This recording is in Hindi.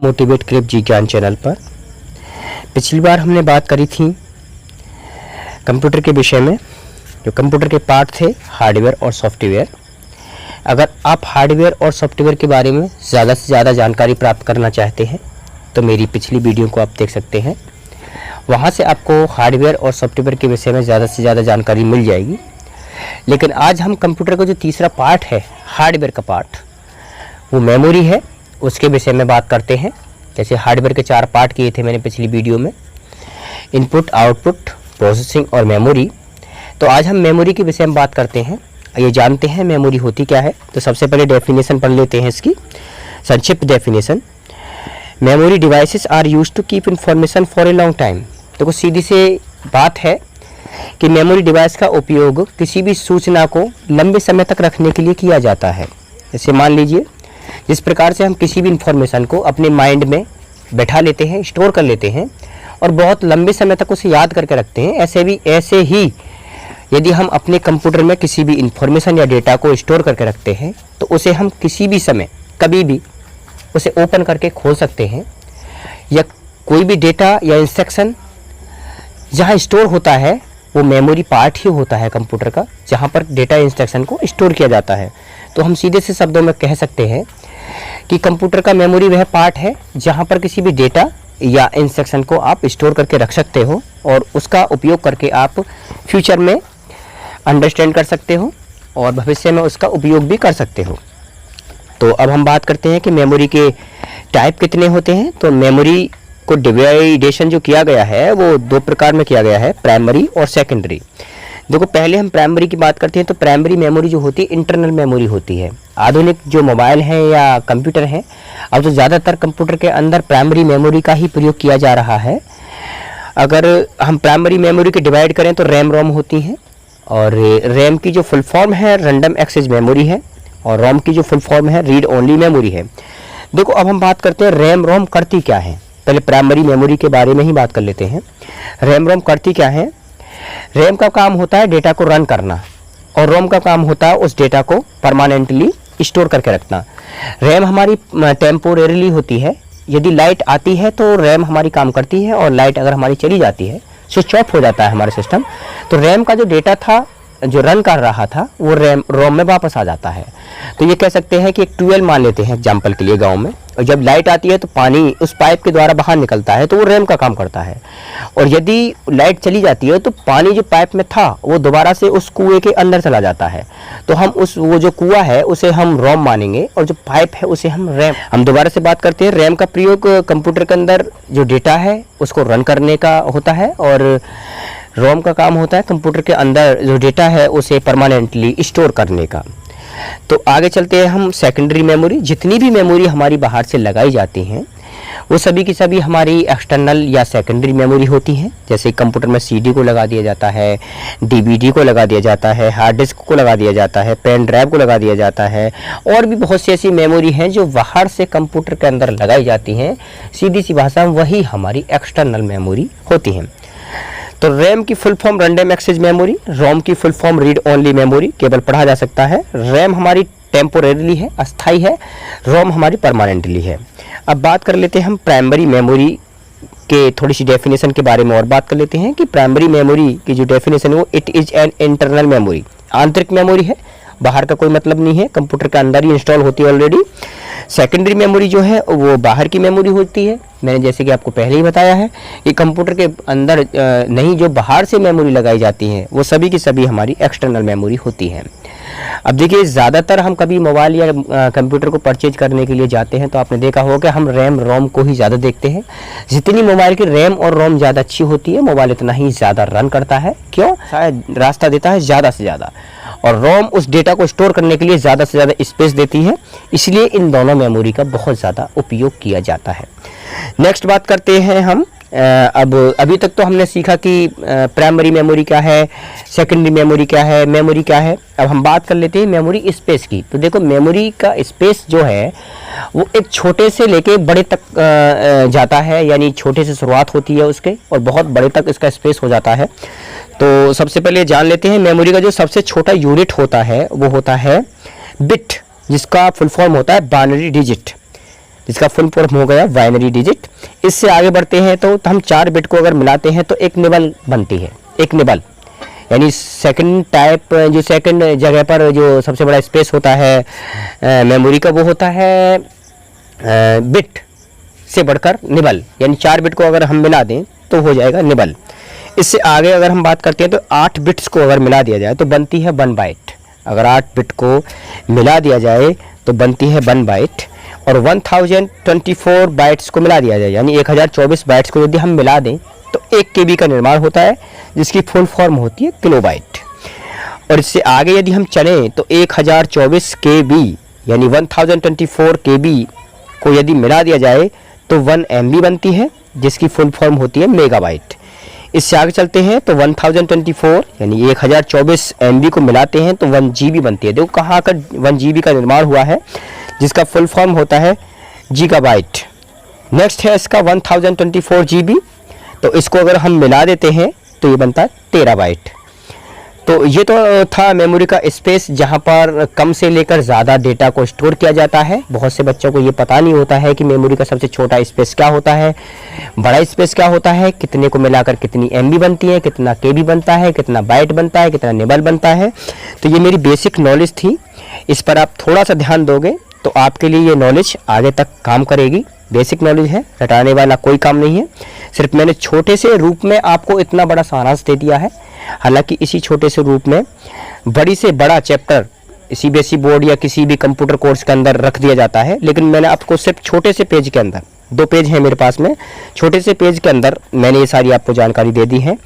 मोटिवेट क्रिप जी ज्ञान चैनल पर। पिछली बार हमने बात करी थी कंप्यूटर के विषय में। जो कंप्यूटर के पार्ट थे हार्डवेयर और सॉफ्टवेयर। अगर आप हार्डवेयर और सॉफ्टवेयर के बारे में ज़्यादा से ज़्यादा जानकारी प्राप्त करना चाहते हैं तो मेरी पिछली वीडियो को आप देख सकते हैं। वहाँ से आपको हार्डवेयर और सॉफ्टवेयर के विषय में ज़्यादा से ज़्यादा जानकारी मिल जाएगी। लेकिन आज हम कंप्यूटर का जो तीसरा पार्ट है हार्डवेयर का पार्ट, वो मेमोरी है, उसके विषय में बात करते हैं। जैसे हार्डवेयर के 4 पार्ट किए थे मैंने पिछली वीडियो में, इनपुट, आउटपुट, प्रोसेसिंग और मेमोरी। तो आज हम मेमोरी के विषय में बात करते हैं। ये जानते हैं मेमोरी होती क्या है। तो सबसे पहले डेफिनेशन पढ़ लेते हैं इसकी, संक्षिप्त definition. Memory devices are used to keep information for a long time. तो कुछ सीधी सी बात है कि मेमोरी डिवाइस का उपयोग किसी भी सूचना को लंबे समय तक रखने के लिए किया जाता है। जैसे मान लीजिए जिस प्रकार से हम किसी भी इंफॉर्मेशन को अपने माइंड में बैठा लेते हैं, स्टोर कर लेते हैं और बहुत लंबे समय तक उसे याद करके रखते हैं, ऐसे ही यदि हम अपने कंप्यूटर में किसी भी इंफॉर्मेशन या डेटा को स्टोर करके रखते हैं तो उसे हम किसी भी समय कभी भी उसे ओपन करके खोल सकते हैं। या कोई भी डेटा या इंस्ट्रक्शन जहाँ स्टोर होता है वो मेमोरी पार्ट ही होता है कंप्यूटर का, जहाँ पर डेटा इंस्ट्रक्शन को स्टोर किया जाता है। तो हम सीधे से शब्दों में कह सकते हैं कि कंप्यूटर का मेमोरी वह पार्ट है जहाँ पर किसी भी डेटा या इंस्ट्रक्शन को आप स्टोर करके रख सकते हो और उसका उपयोग करके आप फ्यूचर में अंडरस्टैंड कर सकते हो और भविष्य में उसका उपयोग भी कर सकते हो। तो अब हम बात करते हैं कि मेमोरी के टाइप कितने होते हैं। तो मेमोरी को डिवाइडेशन जो किया गया है वो 2 प्रकार में किया गया है, प्राइमरी और सेकेंडरी। देखो पहले हम प्राइमरी की बात करते हैं तो प्राइमरी मेमोरी जो होती है इंटरनल मेमोरी होती है। आधुनिक जो मोबाइल हैं या कंप्यूटर हैं, अब तो ज़्यादातर कंप्यूटर के अंदर प्राइमरी मेमोरी का ही प्रयोग किया जा रहा है। अगर हम प्राइमरी मेमोरी के डिवाइड करें तो रैम रोम होती हैं, और रैम की जो फुल फॉर्म है रैंडम एक्सेस मेमोरी है, और रोम की जो फुल फॉर्म है रीड ओनली मेमोरी है। देखो अब हम बात करते हैं रैम रोम करती क्या है। पहले प्राइमरी मेमोरी के बारे में ही बात कर लेते हैं। रैम रोम करती क्या है। रैम का काम होता है डेटा को रन करना और रोम का काम होता है उस डेटा को परमानेंटली स्टोर करके रखना। रैम हमारी टेम्पोरेरीली होती है। यदि लाइट आती है तो रैम हमारी काम करती है, और लाइट अगर हमारी चली जाती है, स्विच ऑफ हो जाता है हमारा सिस्टम, तो रैम का जो डेटा था जो रन कर रहा था वो रोम में वापस आ जाता है। तो ये कह सकते हैं कि एक ट्यूबवेल मान लेते हैं एग्जाम्पल के लिए गांव में, और जब लाइट आती है तो पानी उस पाइप के द्वारा बाहर निकलता है तो वो रैम का काम करता है। और यदि लाइट चली जाती है तो पानी जो पाइप में था वो दोबारा से उस कुएं के अंदर चला जाता है। तो हम वो जो कुआं है उसे हम रोम मानेंगे और जो पाइप है उसे हम रैम। हम दोबारा से बात करते हैं, रैम का प्रयोग कंप्यूटर के अंदर जो डेटा है उसको रन करने का होता है, और रोम का काम होता है कंप्यूटर के अंदर जो डेटा है उसे परमानेंटली स्टोर करने का। तो आगे चलते हैं हम सेकेंडरी मेमोरी। जितनी भी मेमोरी हमारी बाहर से लगाई जाती हैं वो सभी की सभी हमारी एक्सटर्नल या सेकेंडरी मेमोरी होती हैं। जैसे कंप्यूटर में सीडी को लगा दिया जाता है, डीवीडी को लगा दिया जाता है, हार्ड डिस्क को लगा दिया जाता है, पेन ड्राइव को लगा दिया जाता है, और भी बहुत सी ऐसी मेमोरी हैं जो बाहर से कंप्यूटर के अंदर लगाई जाती हैं। सीधी सी भाषा में वही हमारी एक्सटर्नल मेमोरी होती हैं। तो रैम की full form random access memory, ROM की full form read only memory, केवल पढ़ा जा सकता है। रैम हमारी टेम्पोरेरीली है, अस्थाई है, रोम हमारी परमानेंटली है। अब बात कर लेते हैं हम प्राइमरी मेमोरी के थोड़ी सी डेफिनेशन के बारे में और बात कर लेते हैं कि प्राइमरी मेमोरी की जो डेफिनेशन है वो it is an internal memory, आंतरिक मेमोरी है, बाहर का कोई मतलब नहीं है, कंप्यूटर के अंदर ही इंस्टॉल होती है ऑलरेडी। सेकेंडरी मेमोरी जो है वो बाहर की मेमोरी होती है। मैंने जैसे कि आपको पहले ही बताया है कि कंप्यूटर के अंदर नहीं, जो बाहर से मेमोरी लगाई जाती हैं वो सभी की सभी हमारी एक्सटर्नल मेमोरी होती हैं। अब देखिए ज़्यादातर हम कभी मोबाइल या कंप्यूटर को परचेज करने के लिए जाते हैं तो आपने देखा होगा कि हम रैम रोम को ही ज़्यादा देखते हैं। जितनी मोबाइल की रैम और रोम ज़्यादा अच्छी होती है, मोबाइल इतना ही ज़्यादा रन करता है। क्यों? शायद रास्ता देता है ज़्यादा से ज़्यादा, और रोम उस डेटा को स्टोर करने के लिए ज़्यादा से ज़्यादा स्पेस देती है। इसलिए इन दोनों मेमोरी का बहुत ज़्यादा उपयोग किया जाता है। नेक्स्ट बात करते हैं हम। अब अभी तक तो हमने सीखा कि प्राइमरी मेमोरी क्या है, सेकेंडरी मेमोरी क्या है, मेमोरी क्या है। अब हम बात कर लेते हैं मेमोरी स्पेस की। तो देखो मेमोरी का स्पेस जो है वो एक छोटे से लेके बड़े तक जाता है, यानी छोटे से शुरुआत होती है उसके और बहुत बड़े तक इसका स्पेस हो जाता है। तो सबसे पहले जान लेते हैं मेमोरी का जो सबसे छोटा यूनिट होता है वो होता है बिट, जिसका फुल फॉर्म होता है बाइनरी डिजिट। जिसका फुल फॉर्म हो गया बाइनरी डिजिट। इससे आगे बढ़ते हैं तो हम 4 बिट को अगर मिलाते हैं तो एक निबल बनती है। एक निबल यानी सेकंड टाइप, जो सेकंड जगह पर जो सबसे बड़ा स्पेस होता है मेमोरी का, वो होता है बिट से बढ़कर निबल, यानी 4 बिट को अगर हम मिला दें तो हो जाएगा निबल। इससे आगे अगर हम बात करते हैं तो 8 बिट्स को अगर मिला दिया जाए तो बनती है 1 बाइट। अगर 8 बिट को मिला दिया जाए तो बनती है 1 बाइट। और 1024 बाइट्स को मिला दिया जाए यानी 1024 बाइट्स को यदि हम मिला दें तो 1 KB का निर्माण होता है, जिसकी फुल फॉर्म होती है किलोबाइट। और इससे आगे यदि हम चलें तो 1024 KB यानी 1024 KB को यदि मिला दिया जाए तो 1 MB बनती है, जिसकी फुल फॉर्म होती है मेगाबाइट। इससे आगे चलते हैं तो 1024 यानी 1024 MB को मिलाते हैं तो 1 GB बनती है। देखो कहाँ का 1 GB का निर्माण हुआ है, जिसका फुल फॉर्म होता है गीगाबाइट। नेक्स्ट है इसका 1024 GB, तो इसको अगर हम मिला देते हैं तो ये बनता है टेराबाइट। तो ये तो था मेमोरी का स्पेस, जहाँ पर कम से लेकर ज़्यादा डेटा को स्टोर किया जाता है। बहुत से बच्चों को ये पता नहीं होता है कि मेमोरी का सबसे छोटा स्पेस क्या होता है, बड़ा स्पेस क्या होता है, कितने को मिलाकर कितनी MB बनती है, कितना KB बनता है, कितना बाइट बनता है, कितना निबल बनता है। तो ये मेरी बेसिक नॉलेज थी, इस पर आप थोड़ा सा ध्यान दोगे तो आपके लिए ये नॉलेज आगे तक काम करेगी। बेसिक नॉलेज है, रटाने वाला कोई काम नहीं है। सिर्फ मैंने छोटे से रूप में आपको इतना बड़ा सारांश दे दिया है। हालांकि इसी छोटे से रूप में बड़ी से बड़ा चैप्टर CBSE बोर्ड या किसी भी कंप्यूटर कोर्स के अंदर रख दिया जाता है, लेकिन मैंने आपको सिर्फ छोटे से पेज के अंदर, 2 पेज हैं मेरे पास में, छोटे से पेज के अंदर मैंने ये सारी आपको जानकारी दे दी है।